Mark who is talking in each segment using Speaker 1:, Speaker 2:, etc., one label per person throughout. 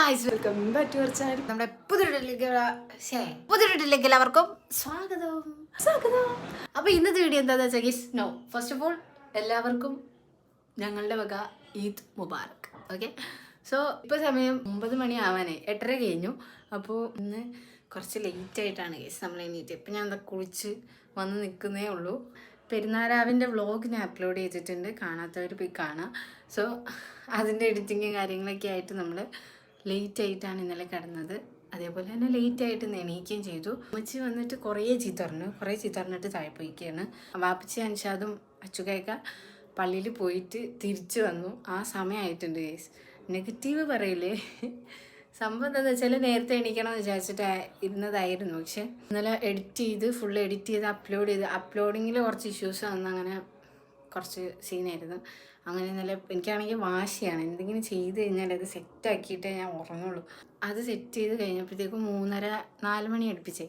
Speaker 1: Guys, welcome back to our channel. നമ്മുടെ പുതിയ എല്ലാവർക്കും സ്വാഗതം. അപ്പൊ ഇന്നത്തെ വീഡിയോ എന്താണെന്ന് വെച്ചാൽ ഗൈസ്, ഫസ്റ്റ് ഓഫ് ഓൾ എല്ലാവർക്കും ഞങ്ങളുടെ വക ഈദ് മുബാറക്. ഓക്കെ, സോ ഇപ്പോൾ സമയം 9 മണി ആവാനായി, 8:30 കഴിഞ്ഞു. അപ്പോൾ ഇന്ന് കുറച്ച് ലേറ്റ് ആയിട്ടാണ് ഗൈസ് നമ്മൾ എണീറ്റ്. ഇപ്പം ഞാൻ എന്താ കുളിച്ച് വന്ന് നിൽക്കുന്നേ ഉള്ളൂ. പെരുന്നാരാവിൻ്റെ വ്ളോഗ് ഞാൻ അപ്ലോഡ് ചെയ്തിട്ടുണ്ട്, കാണാത്തവർ പോയി കാണാം. സോ അതിൻ്റെ എഡിറ്റിങ്ങും കാര്യങ്ങളൊക്കെ ആയിട്ട് നമ്മൾ ലേറ്റ് ആയിട്ടാണ് ഇന്നലെ കിടന്നത്. അതേപോലെ തന്നെ ലേറ്റ് ആയിട്ട് എണീക്കുകയും ചെയ്തു. അമ്മച്ചി വന്നിട്ട് കുറേ ചീത്ത പറഞ്ഞിട്ട് താഴെ പോയിക്കുകയാണ്. വാപ്പച്ചി അൻഷാദും അച്ചുകയൊക്കെ പള്ളിയിൽ പോയിട്ട് തിരിച്ചു വന്നു. ആ സമയമായിട്ടുണ്ട് ഗൈസ്. നെഗറ്റീവ് പറയില്ലേ, സംഭവം എന്താണെന്ന് വെച്ചാൽ നേരത്തെ എണീക്കണം എന്ന് വിചാരിച്ചിട്ട് ഇരുന്നതായിരുന്നു. പക്ഷെ ഇന്നലെ ഫുൾ എഡിറ്റ് ചെയ്ത് അപ്ലോഡിങ്ങിൽ കുറച്ച് ഇഷ്യൂസ് വന്ന് അങ്ങനെ കുറച്ച് സീനായിരുന്നു. അങ്ങനെ ഇന്നലെ എനിക്കാണെങ്കിൽ വാശിയാണ്, എന്തെങ്കിലും ചെയ്ത് കഴിഞ്ഞാൽ അത് സെറ്റാക്കിയിട്ടേ ഞാൻ ഉറങ്ങുള്ളൂ. അത് സെറ്റ് ചെയ്ത് കഴിഞ്ഞപ്പോഴത്തേക്കും 3:30-4 മണി അടുപ്പിച്ചേ.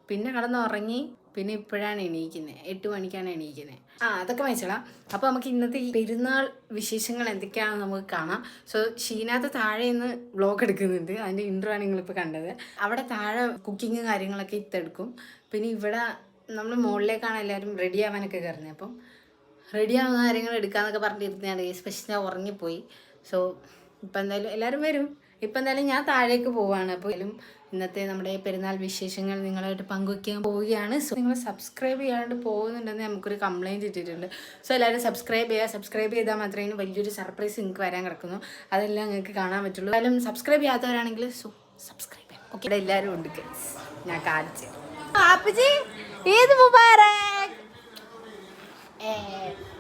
Speaker 1: പിന്നെ കിടന്നുറങ്ങി. പിന്നെ ഇപ്പോഴാണ് എണീക്കുന്നത്, 8 മണിക്കാണ് എണീക്കുന്നത്. അതൊക്കെ മനസ്സിലാം. അപ്പോൾ നമുക്ക് ഇന്നത്തെ ഈ പെരുന്നാൾ വിശേഷങ്ങൾ എന്തൊക്കെയാണെന്ന് നമുക്ക് കാണാം. സോ ഷീനാഥ് താഴെ നിന്ന് വ്ളോഗ് എടുക്കുന്നുണ്ട്, അതിൻ്റെ ഇൻട്രോ ആണ് നിങ്ങളിപ്പോൾ കണ്ടത്. അവിടെ താഴെ കുക്കിങ് കാര്യങ്ങളൊക്കെ ഇത്തെടുക്കും. പിന്നെ ഇവിടെ നമ്മൾ മുകളിലേക്കാണ് എല്ലാവരും റെഡി ആവാനൊക്കെ കയറുന്നത്. അപ്പം റെഡി ആവുന്ന കാര്യങ്ങൾ എടുക്കാമെന്നൊക്കെ പറഞ്ഞിരുന്നതാണ്. സ്പെഷ്യൽ ഉറങ്ങിപ്പോയി. സോ ഇപ്പം എന്തായാലും എല്ലാവരും വരും. ഇപ്പം എന്തായാലും ഞാൻ താഴേക്ക് പോവുകയാണ്. അപ്പോൾ ഇന്നത്തെ നമ്മുടെ പെരുന്നാൾ വിശേഷങ്ങൾ നിങ്ങളായിട്ട് പങ്കുവയ്ക്കാൻ പോവുകയാണ്. സോ നിങ്ങൾ സബ്സ്ക്രൈബ് ചെയ്യാണ്ട് പോകുന്നുണ്ടെന്ന് നമുക്കൊരു കംപ്ലയിൻറ്റ് ഇട്ടിട്ടുണ്ട്. സോ എല്ലാവരും സബ്സ്ക്രൈബ് ചെയ്താൽ മാത്രമേ വലിയൊരു സർപ്രൈസ് നിങ്ങൾക്ക് വരാൻ കിടക്കുന്നു. അതെല്ലാം നിങ്ങൾക്ക് കാണാൻ പറ്റുള്ളൂ. എന്തായാലും സബ്സ്ക്രൈബ് ചെയ്യാത്തവരാണെങ്കിൽ സബ്സ്ക്രൈബ് ചെയ്യാം. ഓക്കെ, ഇവിടെ എല്ലാവരും ഉണ്ട് ഗൈസ്, ഞാൻ കാണിച്ചു. ആപ്പച്ചി ഈദ് മുബാറക്.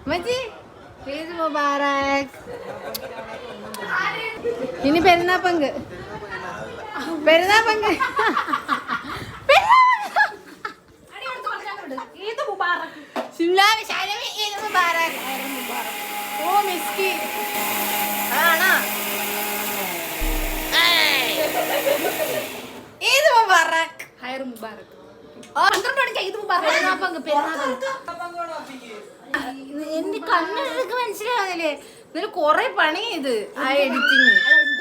Speaker 1: മച്ചി ഈദ് മുബാറക്. ഇനി പെരുന്നാൾ പങ്ക് ഓ മിസ്കി ആണോ? ഈദ് മുബാറക്, ഹൈർ മുബാറക്. 12 മണിക്ക് ഈദ് മുബാറക്. എന്റെ കണ്ണെടുക്ക് മനസ്സിലാവുന്നില്ലേ? ഇതിൽ കുറെ പണി ചെയ്ത് ആ എഡിറ്റിങ്.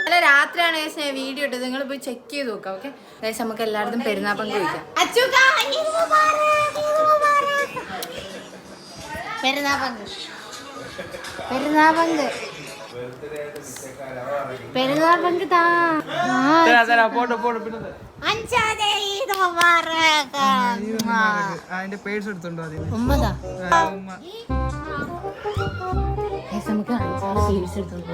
Speaker 1: അല്ല, രാത്രിയാണ് ഞാൻ വീഡിയോ ഇട്ടത്, നിങ്ങൾ പോയി ചെക്ക് ചെയ്ത് നോക്കാം. ഓക്കെ, ഏകദേശം നമുക്ക് എല്ലായിടത്തും പെരുന്നാൾ പങ്ക് വയ്ക്കാം. പെരുന്നാൾ പങ്ക് താ. ഉമ്മതാ നമുക്ക് സീരീസ് എടുത്തോണ്ട്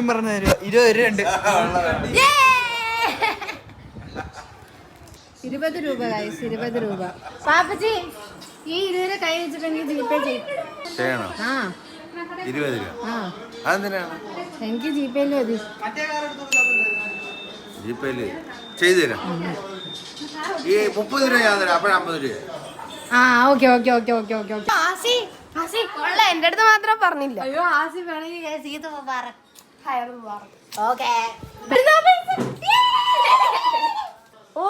Speaker 2: പറഞ്ഞ 20 രൂപ
Speaker 1: 20 രൂപ ഗൈസ്, 20 രൂപ. പാപ്പച്ചി ഈ 20 രൂപ കൈ വെച്ചിട്ടുണ്ടെങ്കിൽ ജിപേ ചെയ്യണം.
Speaker 2: 20 രൂപ
Speaker 1: എനിക്ക് ജിപേയിൽ മതി.
Speaker 2: ജിപേയില് ചെയ്തു തരാം. ഈ 30 രൂപ ഞാൻ തരാം, അപ്പോഴ 50 രൂപ.
Speaker 1: ഓക്കെ. എന്റെ അടുത്ത് മാത്രം പറഞ്ഞില്ല. അയ്യോ, ആസി വേണമെങ്കിൽ ഈദ് മുബാറക്, ഹൈർ മുബാറക്. ഓക്കെ, ഓ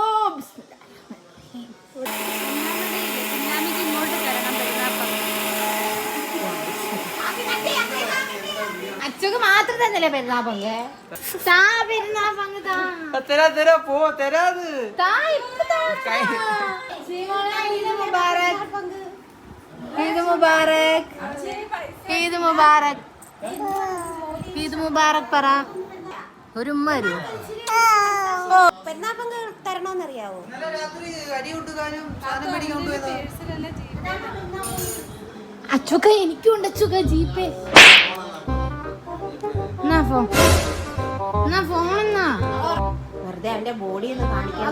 Speaker 1: ഇങ്ങോട്ട് തരണം. അച്ഛക്ക് മാത്രം തന്നല്ലേ പെരുന്നാൾ പങ്ക്? പെരുന്നാൾ പങ്ക് ഈദ് മുബാറക് പറ. ഒരു ഉമ്മ വരൂ. പെരുന്നാൾ പങ്ക് തരണോന്നറിയാവോ? അച്ചുക്ക എനിക്കുണ്ട്. അച്ചുക്ക ജിപേ ഫോണെന്നാ വെറുതെ അവന്റെ ബോഡി ഒന്ന് കാണിക്കാൻ.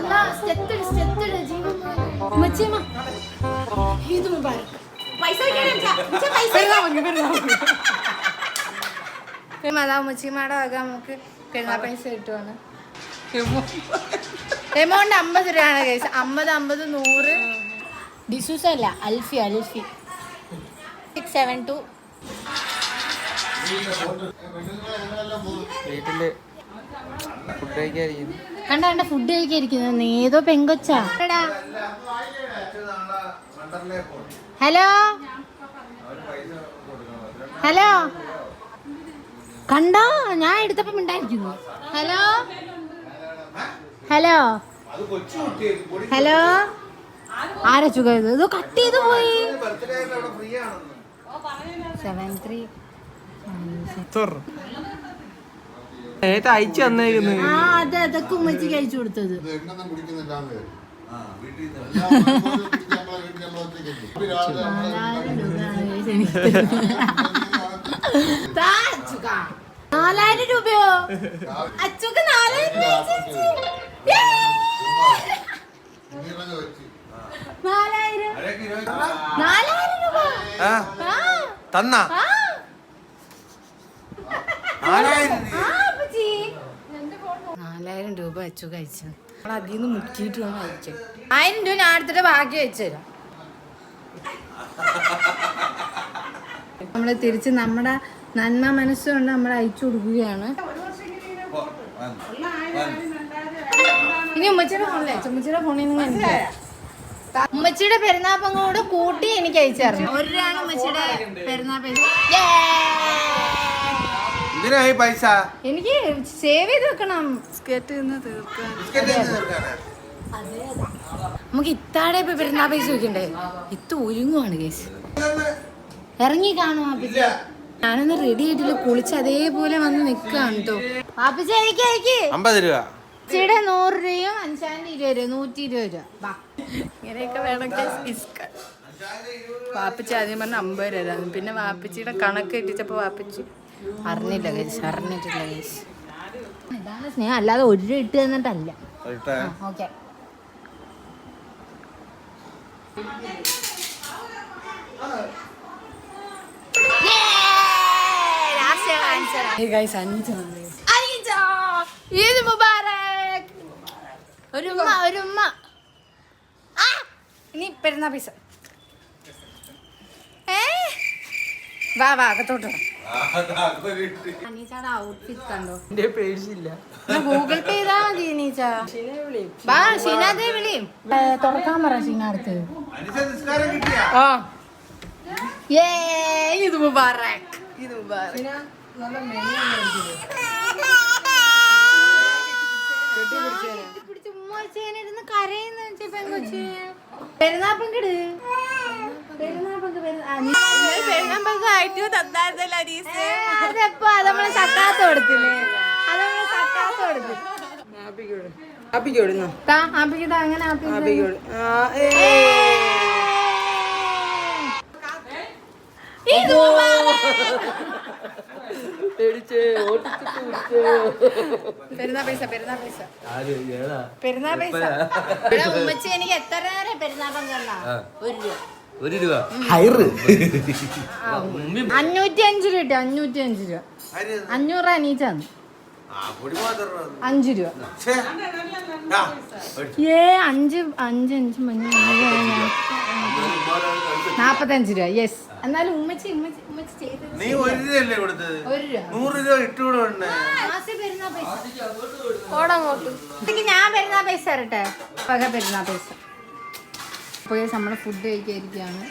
Speaker 1: ഉമ്മച്ചിമാടെ വക നമുക്ക് പെരുന്നാൾ പൈസ കിട്ടുവാണ്. എമൗണ്ട് 50 രൂപയാണ് കേസ്. 50, 100. ഡിസൂസ് അല്ല, അൽഫി 672.
Speaker 2: വീട്ടില് ഫുഡ് കഴിക്കാതിരിക്കുന്നു.
Speaker 1: കണ്ട ഫുഡ് കഴിക്കാതിരിക്കുന്നു. ഏതോ പെങ്കൊച്ചാ. ഹലോ ഹലോ കണ്ടോ ഞാൻ എടുത്തപ്പം ഉണ്ടായിരിക്കുന്നു. ഹലോ ഹലോ ഹലോ ആരാ ചുക ഇത് കട്ട് ചെയ്ത് പോയി. 73
Speaker 3: അയച്ചു തന്നേക്കുന്നത്.
Speaker 1: ആ അതെ അതൊക്കെ ഉമ്മച്ചിക്ക് അയച്ചു കൊടുത്തത്. താ അച്ചുക. 4000 രൂപയോ അച്ചുക്ക്? 4000 രൂപ. 4000 രൂപ
Speaker 2: തന്ന
Speaker 1: 4000 രൂപ അച്ചു കഴിച്ചു. അതിൽ നിന്ന് മുക്കിയിട്ട് വേണം അയച്ചു. 1000 രൂപ ഞാൻ എടുത്തിട്ട് ബാക്കി അയച്ചു തരാം. നമ്മള് തിരിച്ച് നമ്മുടെ നന്മ മനസ്സുകൊണ്ട് നമ്മൾ അയച്ചു കൊടുക്കുകയാണ്. ഇനി ഉമ്മച്ചിയുടെ ഫോണിൽ അയച്ചു. ഉമ്മച്ചിയുടെ ഫോണിൽ നിന്ന് എനിക്ക് ഉമ്മച്ചിയുടെ പെരുന്നാപ്പങ്ങോട് കൂട്ടി എനിക്ക് അയച്ചു തരണം. ഒരാണ് ഉമ്മച്ചിയുടെ പെരുന്നാൾ
Speaker 2: പൈസ
Speaker 1: എനിക്ക് സേവ് ചെയ്ത് വെക്കണം. നമുക്ക് ഇത്താടെ ഇപ്പൊ പെരുന്നാൾ പൈസ വെക്കണ്ടേ? ഇത്ത ഒരുങ്ങുവാണ് കേസ്. ഇറങ്ങി കാണും ആപ്പിച്ച. ഞാനൊന്ന് റെഡി ആയിട്ടില്ല, കുളിച്ച് അതേപോലെ വന്ന് നിക്കാണ് കേട്ടോ. ആപ്പിച്ച
Speaker 2: 50 രൂപ.
Speaker 1: ചേടെ 100 രൂപയും 520 രൂപ 120 രൂപ.
Speaker 4: ഇങ്ങനെയൊക്കെ വേണം. വാപ്പിച്ചി ആദ്യം പറഞ്ഞ 50 രൂപ. പിന്നെ വാപ്പിച്ചിയുടെ കണക്ക് ഇട്ടിച്ചപ്പോ വാപ്പിച്ചി
Speaker 1: അറിഞ്ഞിട്ടില്ല കേസ്. ഇതാണ് സ്നേഹം, അല്ലാതെ 1 രൂപ ഇട്ട് തന്നിട്ടല്ല. ഓക്കെ ഈദ് മുബാറക്. ഒരു ഉമ്മ. ഇനി പെരുന്നാൾ പൈസ. വാ അകത്തോട്ട്. അനീച്ചയുടെ ഔട്ട്ഫിറ്റ് കണ്ടോ?
Speaker 3: എന്റെ പേഴ്സില്ല.
Speaker 1: ഗൂഗിൾ പേ ചെയ്താ മതി അനീച്ച. വാ ഷീനാദേ വിളിയും. തുറക്കാൻ പറ ഷീനാടുത്ത്. ഈദ് മുബാറക്. പെരുന്നാപ്പങ്കിട് അതെപ്പോ അത് നമ്മള് സക്കാത്ത് കൊടുത്തില്ലേ? അങ്ങനെ പെരുന്നാൾ പൈസ ഉമ്മച്ചി എനിക്ക് എത്ര നേരം പെരുന്നാൾ പങ്കല്ല? 1 രൂപ.
Speaker 2: 1 രൂപ.
Speaker 1: 505 രൂപ. 505 രൂപ. 500 അനീച്ചാന്ന്. 5 രൂപ. 45 രൂപ. യെസ്. എന്നാലും ഉമ്മച്ചി ചെയ്തത്
Speaker 2: നീ 1 രൂപയല്ലേ കൊടുത്തത്? 100 രൂപ ഇട്ടുകൂടെ ഉണ്ട്.
Speaker 1: ഞാൻ പെരുന്നാൾ പൈസ തരട്ടെ. പക പെരുന്നാൾ പൈസ. അപ്പോൾ നമ്മള് ഫുഡ് കഴിക്കാതിരിക്കുകയാണ്.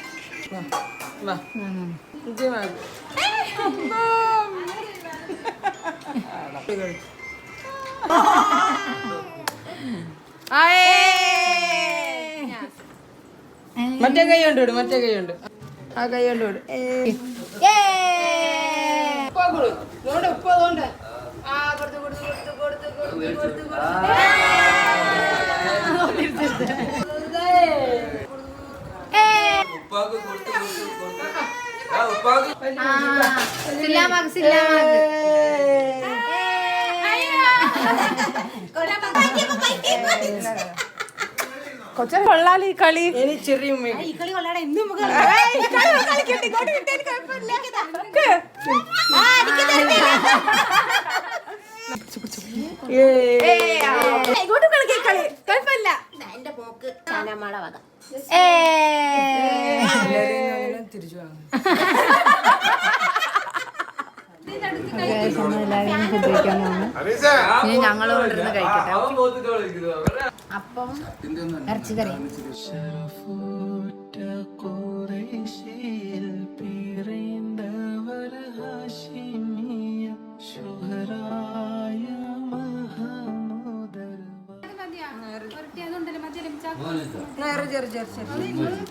Speaker 4: മറ്റേ കൈ കൊണ്ട് വിടും. ആ കൈ കൊണ്ട് വിടും. കൊച്ചൻ കൊള്ളാലി ഈ കളി. ഇനി ചെറിയ ഇങ്ങോട്ട് കളിക്കാൻ കളി കുഴപ്പമില്ല. എന്റെ പോക്ക് ചാനമള വക തിരിച്ചു
Speaker 1: ഞങ്ങൾ കൊണ്ടിരുന്ന് കഴിക്കട്ടെ. അപ്പം ഇറച്ചിക്കറി.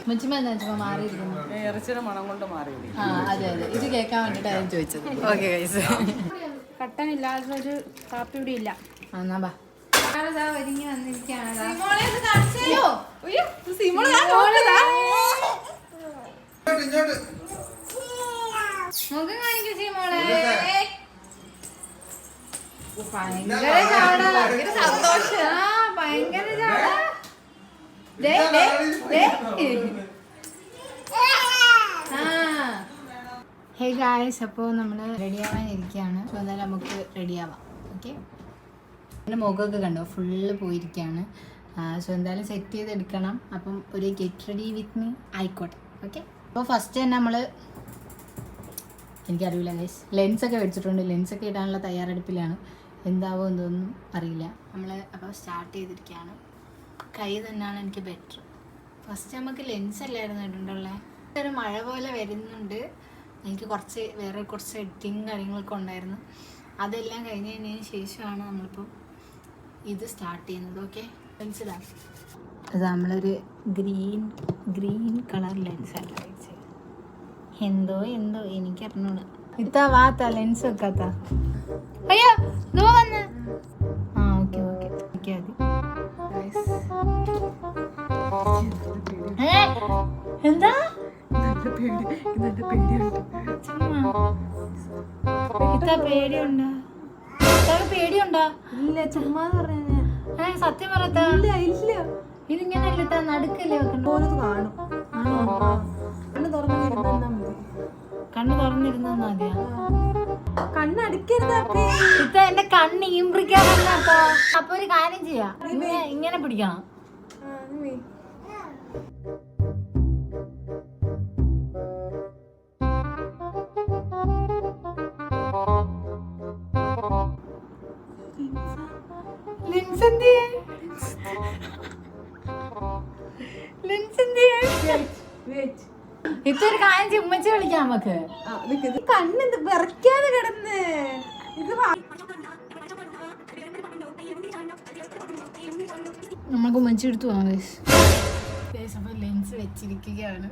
Speaker 1: മുച്ചിമ എന്താ വെച്ചാൽ മാറിയിരിക്കുന്നു.
Speaker 3: ഇറച്ചിയുടെ മണം കൊണ്ട് മാറി.
Speaker 1: ആ അതെ അതെ, ഇത് കേൾക്കാൻ വേണ്ടിയിട്ടാണ് ചോദിച്ചത്. ഓക്കെ ഗൈസ്,
Speaker 4: കട്ടനില്ലാതെ ഒരു കാപ്പി ഇവിടെ ഇല്ല.
Speaker 1: എന്നാ ബാ.
Speaker 4: ഒരുങ്ങി വന്നിരിക്കുകയാണ്.
Speaker 2: ഇങ്ങോട്ട്
Speaker 4: മുഖം കാണിക്കും സീമോളെ.
Speaker 1: ഭയങ്കര ചാട, ഭയങ്കര സന്തോഷം, ഭയങ്കര ചാട. ഹേ ഗായ്സ്, അപ്പോൾ നമ്മൾ റെഡിയാവാൻ ഇരിക്കുകയാണ്. അപ്പോൾ എന്തായാലും നമുക്ക് റെഡിയാവാം. ഓക്കെ, എൻ്റെ മുഖമൊക്കെ കണ്ടോ, ഫുള്ള് പോയിരിക്കുകയാണ്. സോ എന്തായാലും സെറ്റ് ചെയ്തെടുക്കണം. അപ്പം ഒരു ഗെറ്റ് റെഡി വിത്ത് മീ ആയിക്കോട്ടെ. ഓക്കെ, അപ്പോൾ ഫസ്റ്റ് തന്നെ നമ്മൾ, എനിക്കറിയില്ല ഗൈസ്, ലെൻസൊക്കെ മേടിച്ചിട്ടുണ്ട്. ലെൻസൊക്കെ ഇടാനുള്ള തയ്യാറെടുപ്പിലാണ്. എന്താവോ എന്തോന്നും അറിയില്ല. നമ്മൾ അപ്പോൾ സ്റ്റാർട്ട് ചെയ്തിരിക്കുകയാണ്. കൈ തന്നെയാണ് എനിക്ക് ബെറ്റർ. ഫസ്റ്റ് നമുക്ക് ലെൻസ് അല്ലായിരുന്നു ഇടണ്ടുള്ളത്. ഒരു മഴ പോലെ വരുന്നുണ്ട്. എനിക്ക് വേറെ കുറച്ച് എഡിറ്റിങ് കാര്യങ്ങളൊക്കെ ഉണ്ടായിരുന്നു. അതെല്ലാം കഴിഞ്ഞതിന് ശേഷമാണ് നമ്മളിപ്പോൾ ഇത് സ്റ്റാർട്ട് ചെയ്യുന്നത്. ഓക്കെ, ലെൻസ് ഇടാം. അത് നമ്മളൊരു ഗ്രീൻ കളർ ലെൻസാണ് കഴിച്ചത്. എന്തോ എനിക്കറിഞ്ഞൂടാ. ഇത്താ വാത്ത ലെൻസ് വെക്കാത്ത. അയ്യോ ദോ വന്ന്. ആ ഓക്കെ ഓക്കെ ഓക്കെ. അത് എന്താ പേടിയുണ്ടോ? പേടിയുണ്ടോ?
Speaker 4: ഇല്ല, ചുമ്മാ പറഞ്ഞ.
Speaker 1: സത്യം പറയത്താ.
Speaker 4: ഇല്ല,
Speaker 1: ഇതിങ്ങനെ അല്ലത്താ, നടുക്കല്ലേ വെക്കണ്ട.
Speaker 4: കാണും. കണ്ണ് തുറന്നിരുന്നാ മതി.
Speaker 1: കണ്ണ് തുറന്നിരുന്നാ മതിയാ?
Speaker 4: കണ്ണടിക്കരുത്
Speaker 1: ഇത്ത എന്റെ കണ്ണ് ഈമ്പിക്കാൻ പറ്റാത്തോ. അപ്പൊ ഒരു കാര്യം ചെയ്യാം, ഇങ്ങനെ പിടിക്കണം. ഇതൊരു കാര്യം ചെയ്യും, ഉമ്മച്ചി വിളിക്കാം നമുക്ക്.
Speaker 4: കണ്ണെന്ത് വിറയ്ക്കാതെ കിടന്ന്. ഇത്
Speaker 1: നമുക്ക് ഉമ്മച്ചി എടുത്തു പോവാം. അപ്പോൾ ലെൻസ് വെച്ചിരിക്കുകയാണ്.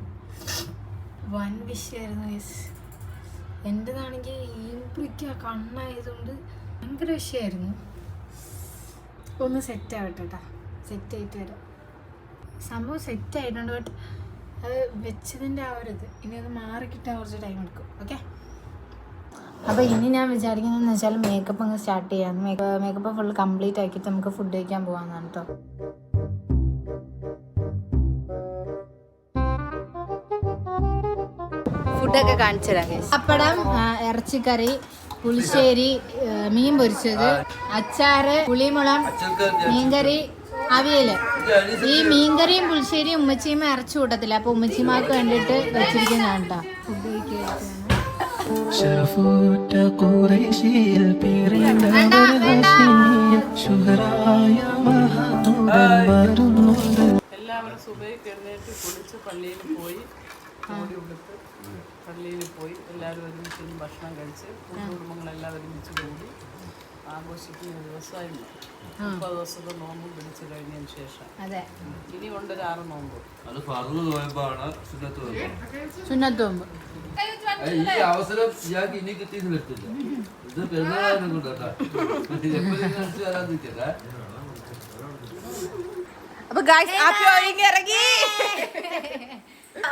Speaker 1: വൻ വിഷയമായിരുന്നു ഗൈസ്. എൻ്റെതാണെങ്കിൽ ഈമ്പിളിക്കുക കണ്ണായതുകൊണ്ട് ഭയങ്കര വിഷയമായിരുന്നു. ഒന്ന് സെറ്റ് ആവട്ടെ കേട്ടോ, സെറ്റ് ആയിട്ട് വരാം. സംഭവം സെറ്റ് ആയിട്ടുണ്ട്. ബട്ട് അത് വെച്ചതിൻ്റെ ആ ഒരു ഇത് ഇനി അത് മാറിക്കിട്ടാൻ കുറച്ച് ടൈം എടുക്കും. ഓക്കെ, അപ്പോൾ ഇനി ഞാൻ വിചാരിക്കുന്നതെന്ന് വെച്ചാൽ മേക്കപ്പ് അങ്ങ് സ്റ്റാർട്ട് ചെയ്യാം. മേക്കപ്പ് ഫുൾ കംപ്ലീറ്റ് ആക്കിയിട്ട് നമുക്ക് ഫുഡ് കഴിക്കാൻ പോകാമെന്നാണ് കേട്ടോ. ഫുഡൊക്കെ കാണിച്ചു തരാം. പപ്പടം, ഇറച്ചിക്കറി, പുളിശ്ശേരി, മീൻ പൊരിച്ചത്, അച്ചാറ്, പുളിമുളം, മീൻകറി, അവിയല്. ഈ മീൻകറിയും പുളിശ്ശേരിയും ഉമ്മച്ചിയും ഇറച്ചി കൂട്ടത്തില്ല. അപ്പൊ ഉമ്മച്ചിമാർക്ക് വേണ്ടിട്ട് വെച്ചിരിക്കുന്നതാണ് കേട്ടോ. ഫുഡ് കഴിക്കുകയാണ്.
Speaker 3: എല്ലാവരും സുബൈക്ക് എഴുന്നേറ്റ് കുളിച്ച് പള്ളിയിൽ പോയി, ഓടി ഉടുത്ത് പള്ളിയിൽ പോയി എല്ലാവരും ഒരുമിച്ച് ഭക്ഷണം കഴിച്ച് കുടുംബങ്ങളെല്ലാം ഒരുമിച്ച് കൂടി ആഘോഷിക്കുന്ന ദിവസമായിരുന്നു. 30 ദിവസത്തെ നോമ്പ് പിടിച്ചു കഴിഞ്ഞതിന് ശേഷം ഇനി കൊണ്ടൊരു 6 നോമ്പ്.
Speaker 2: അത് ഫർള് നോയമ്പാണ്,
Speaker 1: സുന്നത്ത് നോമ്പ്.
Speaker 2: ഈ അവസരം ഇയാൾക്ക് ഇനി കിട്ടിയെന്ന് വരത്തില്ല. ഇത് പെരുന്നാളിനെ കൊണ്ടാ വരാതിരിക്കട്ടെ.
Speaker 4: അപ്പൊ ഇറങ്ങി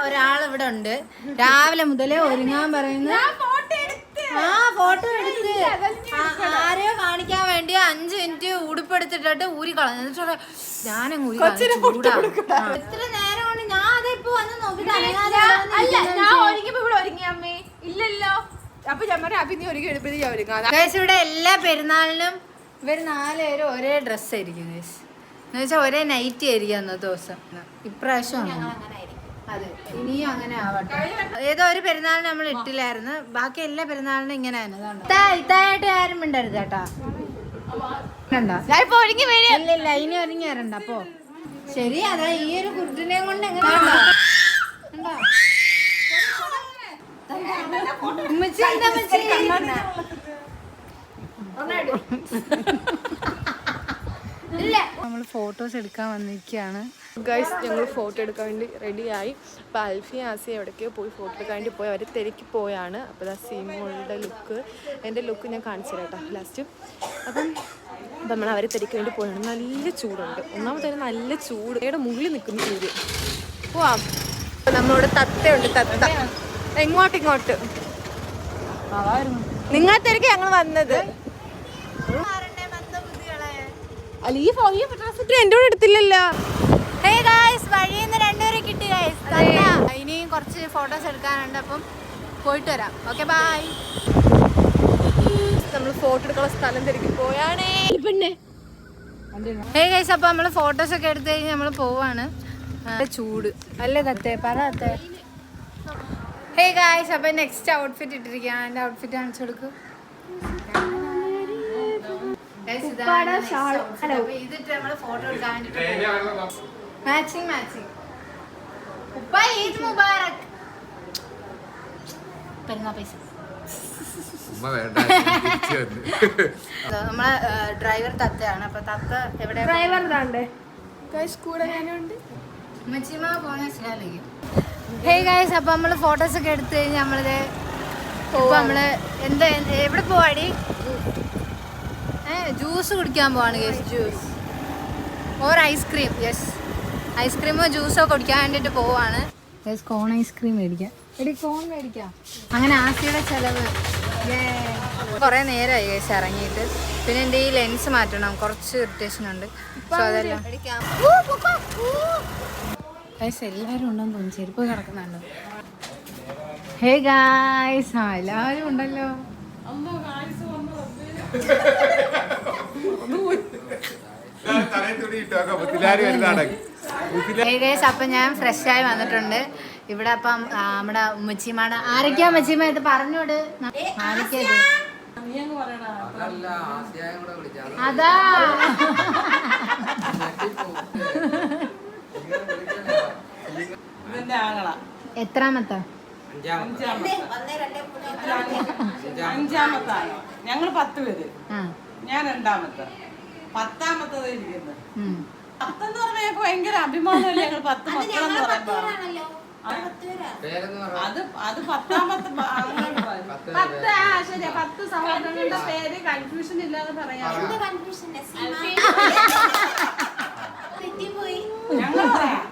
Speaker 1: ഒരാൾ ഇവിടെ ഉണ്ട്, രാവിലെ മുതലേ ഒരുങ്ങാൻ പറയുന്നു. ഫോട്ടോ എടുത്ത് ആരെയോ കാണിക്കാൻ വേണ്ടി 5 മിനിറ്റ് ഉടുപ്പെടുത്തിട്ട് ഊരി കളഞ്ഞു. ഞാനും ഊരി എത്ര നേരം കൊണ്ട് ഞാൻ അതിപ്പോ വന്ന് നോക്കിട്ട്
Speaker 4: അമ്മേ ഇല്ലല്ലോ. അപ്പൊ ഞാൻ അഭിനയ ഒരുങ്ങി എടുപ്പത് ഞാൻ ഒരുങ്ങാം.
Speaker 1: ഇവിടെ എല്ലാ പെരുന്നാളിനും ഇവർ 4 പേരും ഒരേ ഡ്രസ് ആയിരിക്കും എന്ന് വെച്ചാൽ ഒരേ നൈറ്റ് ആയിരിക്കും അന്നത്തെ ദിവസം. ഇപ്രാവശ്യം അതെ, ഇനിയും അങ്ങനെ ആവട്ടെ. ഏതോ ഒരു പെരുന്നാളിന് നമ്മൾ ഇട്ടില്ലായിരുന്നു, ബാക്കി എല്ലാ പെരുന്നാളിനും ഇങ്ങനെ തന്നെ. ഇതായിട്ട് ആരും മിണ്ടരുത് കേട്ടാ. ഇല്ല ഇനി ഒരുങ്ങി വരണ്ട. അപ്പൊ ശരി, അതാ ഈ ഒരു കുട്ടിനെ കൊണ്ട് എങ്ങനെ നമ്മൾ ഫോട്ടോസ് എടുക്കാൻ വന്നിരിക്കുകയാണ്.
Speaker 4: ഗൈസ് ഞങ്ങൾ ഫോട്ടോ എടുക്കാൻ വേണ്ടി റെഡിയായി. അപ്പോൾ അൽഫി ആസി എവിടേക്കോ പോയി ഫോട്ടോ എടുക്കാൻ വേണ്ടി പോയി, അവർ തിരക്കി പോയാണ്. അപ്പോൾ സീമോളുടെ ലുക്ക്, എൻ്റെ ലുക്ക് ഞാൻ കാണിച്ചു തരാം കേട്ടോ ലാസ്റ്റ്. അപ്പം നമ്മൾ അവരെ തിരക്കി വേണ്ടി പോയാണ്. നല്ല ചൂടുണ്ട്, ഒന്നാമത്തെ നല്ല ചൂട്, ഇവിടെ മുകളിൽ നിൽക്കുന്ന ചൂട്. പോവാം. നമ്മളോട് തത്തയുണ്ട്, തത്ത ഇങ്ങോട്ട് നിങ്ങൾ തിരക്കി ഞങ്ങൾ വന്നത്. അല്ല ഈ ഫോട്ടോ എൻ്റെ കൂടെ എടുത്തില്ലല്ലോ.
Speaker 1: വഴിന്ന് രണ്ടുപേരെ കിട്ടി ഗൈസ്. ഇനിയും കുറച്ച് ഫോട്ടോസ് എടുക്കാനുണ്ട്, അപ്പം പോയിട്ട് വരാം. Okay bye.
Speaker 4: നമ്മൾ ഫോട്ടോ എടുക്കാനുള്ള സ്ഥലം തിരക്കി പോയാണേ പിന്നെ.
Speaker 1: ഹേ ഗൈസ്, അപ്പോൾ നമ്മൾ ഫോട്ടോസ് ഒക്കെ എടുത്ത് കഴിഞ്ഞ് നമ്മൾ പോവാണ്. ചൂട് അല്ലേ തത്തേ, പറ തത്തേ. ഹേ ഗൈസ്, അപ്പോൾ നെക്സ്റ്റ് ഔട്ട്ഫിറ്റ് ഇട്ടിരിക്കുകയാണ്. എൻ്റെ ഔട്ട്ഫിറ്റ് കാണിച്ചു കൊടുക്കും. ഇതിട്ട് നമ്മൾ ഫോട്ടോ എടുക്കാൻ വേണ്ടിട്ട് മാച്ചിങ് ഉപ്പ ഈദ് മുബാറക്. പെരുന്നാൾ പൈസ നമ്മളെ ഡ്രൈവർ തത്തയാണ്. അപ്പൊ തത്ത എവിടെ?
Speaker 4: ഡ്രൈവർ ഇതാണ്ട് കൂടെ ഞാനുണ്ട്.
Speaker 1: മച്ചിമ പോകാൻ മനസ്സിലാലേക്ക്. ഹേ ഗൈസ്, അപ്പൊ നമ്മള് ഫോട്ടോസ് ഒക്കെ എടുത്ത് കഴിഞ്ഞ് നമ്മളിത് നമ്മള് എവിടെ പോവാടി? ജ്യൂസ് കുടിക്കാൻ പോവാണ് guys. Juice or ice cream. Yes, ഐസ്ക്രീമോ ജ്യൂസോ കുടിക്കാൻ വേണ്ടിട്ട് പോവാണ്. കോൺ ഐസ്ക്രീം മേടിക്കാം. കോൺ മേടിക്കാം. അങ്ങനെ ആസിയുടെ ചെലവ്. കുറേ നേരമായി ഗൈസ് ഇറങ്ങിയിട്ട്. പിന്നെ എൻ്റെ ഈ ലെൻസ് മാറ്റണം, കുറച്ച് ഇറിറ്റേഷൻ ഉണ്ട്. സോ അതെല്ലാം ഗൈസ് എല്ലാവരും ഉണ്ടെന്ന് തോന്നുന്നു. ചെരുപ്പ് കിടക്കുന്നുണ്ട്. ഹേ ഗൈസ്, എല്ലാവരും ഉണ്ടല്ലോ. അപ്പൊ ഞാൻ ഫ്രഷ് ആയി വന്നിട്ടുണ്ട് ഇവിടെ. അപ്പം നമ്മുടെ ഉമ്മച്ചിമാടെ ആരൊക്കെയാ ഉമ്മച്ചിമ ഇത് പറഞ്ഞോട്. ആരൊക്കെയാ? അതാ എത്രാമത്തെ?
Speaker 3: അഞ്ചാമത്താണ്. ഞങ്ങള് 10 പേര്, ഞാൻ രണ്ടാമത്തെ, 10ാമത്തത് ഇരിക്കുന്നത്. 10 എന്ന് പറഞ്ഞാൽ ഞങ്ങൾക്ക് ഭയങ്കര അഭിമാനമല്ലേ. ഞങ്ങൾ 10 മക്കളെന്ന് പറയുമ്പോ അത് 10ാമത്തെ. 10 സഹോദരങ്ങളുടെ പേര് കൺഫ്യൂഷൻ ഇല്ലാതെ പറയാം. ഞങ്ങൾ പറയാം.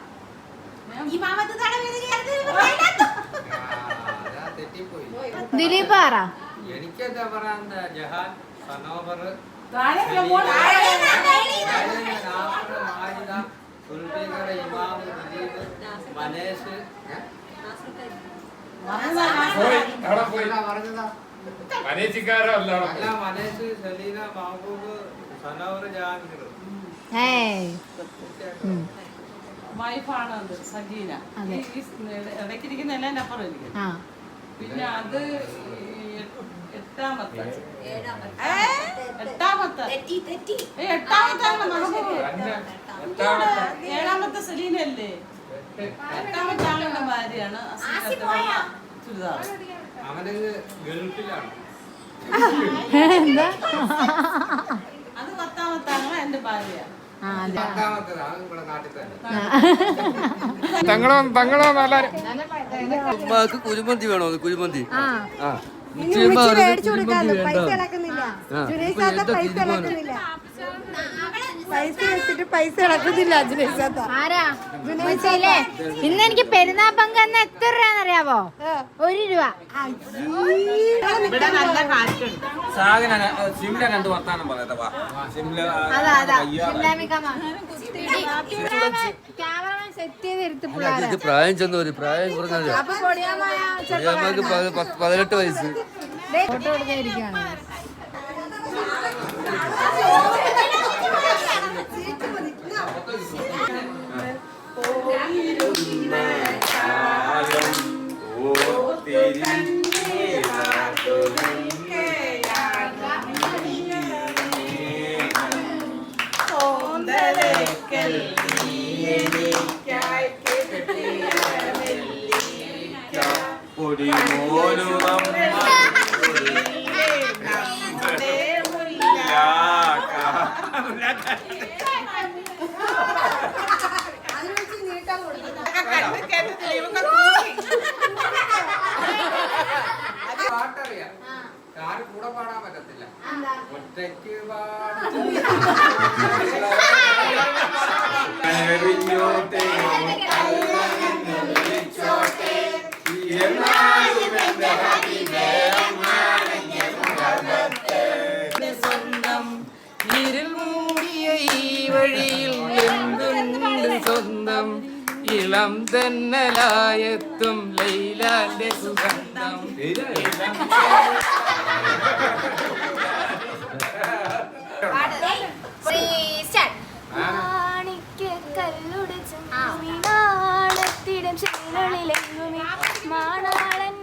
Speaker 1: ദിലീപ് ആറാ?
Speaker 5: എനിക്കെന്താ പറയാ, ജഹാൻ, സനോബർ, ഇമാം, ദിലീപ്, മനേഷ്, മനേഷ്, സലീന, മഹബൂബ്, സനോബർ, ജഹാംഗീർ.
Speaker 3: വൈഫാണ് അത് സജീന. ഇടയ്ക്കിരിക്കുന്ന എല്ലാം എൻ്റെ അപ്പുറം ഇരിക്കുന്നു. പിന്നെ അത് 8ാമത്തെ മഹബൂബ്. 7ാമത്തെ സലീനല്ലേ? 8ാമത്തെ ആളുടെ ഭാര്യയാണ് ചുരിദാർ.
Speaker 5: അവന് ഗൾഫിലാണ്.
Speaker 3: അത് 10ാമത്തെ ആളാണ് എൻ്റെ ഭാര്യ.
Speaker 2: ഉമ്മാക്ക് കുരുമന്തി വേണോ? കുരുമന്തി
Speaker 1: ഇന്ന് എനിക്ക് പെരുന്നാൾ പങ്ക് എന്ന് എത്ര രൂപ? 1 രൂപ. ക്യാമറമാൻ സെറ്റ് ചെയ്ത് എടുത്ത്
Speaker 2: ഇത് പ്രായം ചെന്നവര്, പ്രായം കുറഞ്ഞ 18 വയസ്സ്.
Speaker 1: ഫോട്ടോ എടുക്കാതിരിക്കുകയാണ്.
Speaker 5: തെറ്റ് പാടിഞ്ഞോട്ടെ
Speaker 3: സ്വന്തം ഇരുൾ മൂടിയ ഈ വഴിയിൽ എന്തുണ്ട് സ്വന്തം ഇളം തെന്നലായെത്തും ലൈലാന്റെ സുഗന്ധം
Speaker 6: മാണിക്യക്കല്ലുടച്ചും ചെങ്ങളിലെങ്ങുമേ മാണാളൻ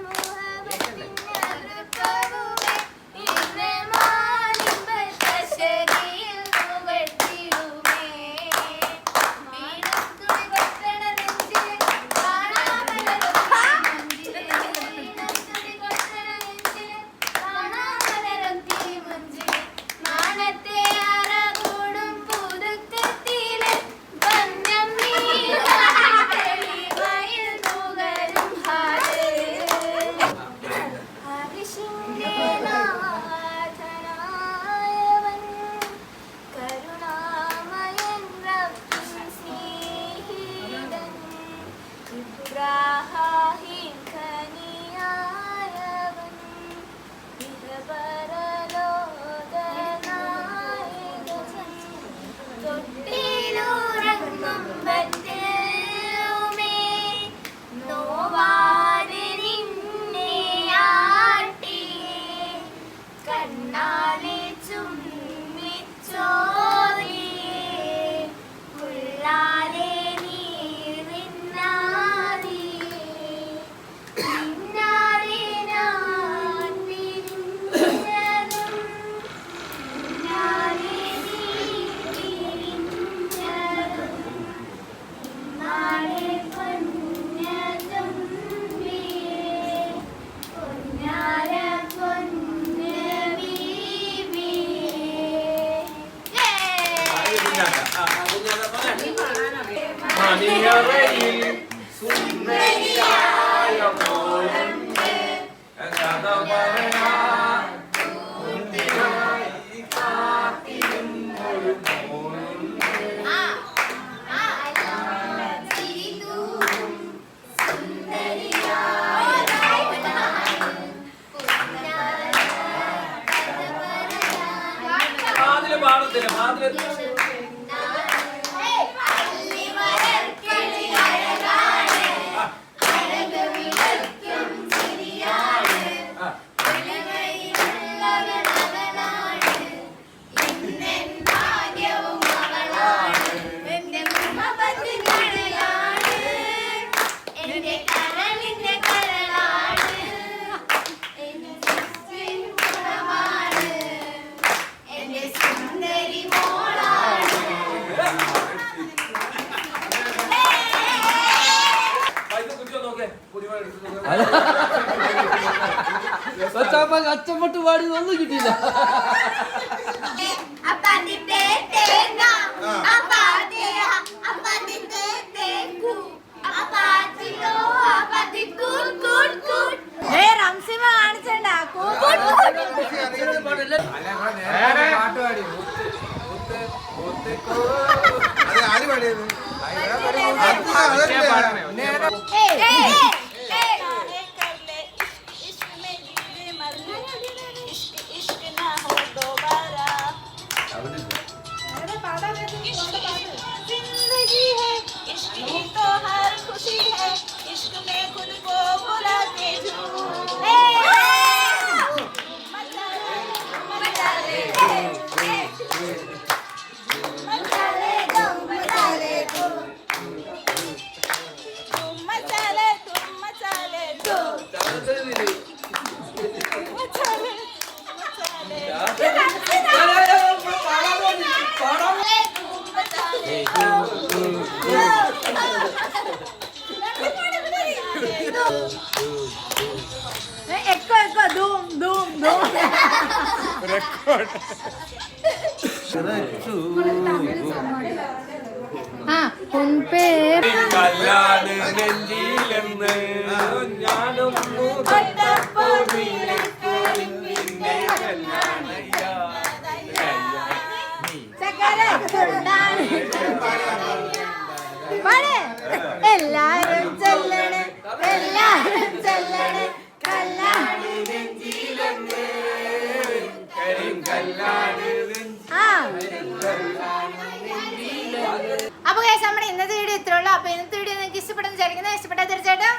Speaker 2: അച്ചപ്പെട്ട് പാടി ഒന്നും കിട്ടിയില്ല.
Speaker 1: പാട്. എല്ലാരും ചൊല്ലണേ എല്ലാരും ചൊല്ലണേ കല്ലാടി നെഞ്ചിലെന്ന്. ആ അപ്പൊ നമ്മുടെ ഇന്നത്തെ വീഡിയോ ഇത്രേ ഉള്ളൂ. അപ്പൊ ഇന്നത്തെ വീഡിയോ നിങ്ങൾക്ക് ഇഷ്ടപ്പെടുന്ന വിചാരിക്കുന്നത്. ഇഷ്ടപ്പെട്ടാൽ തീർച്ചയായിട്ടും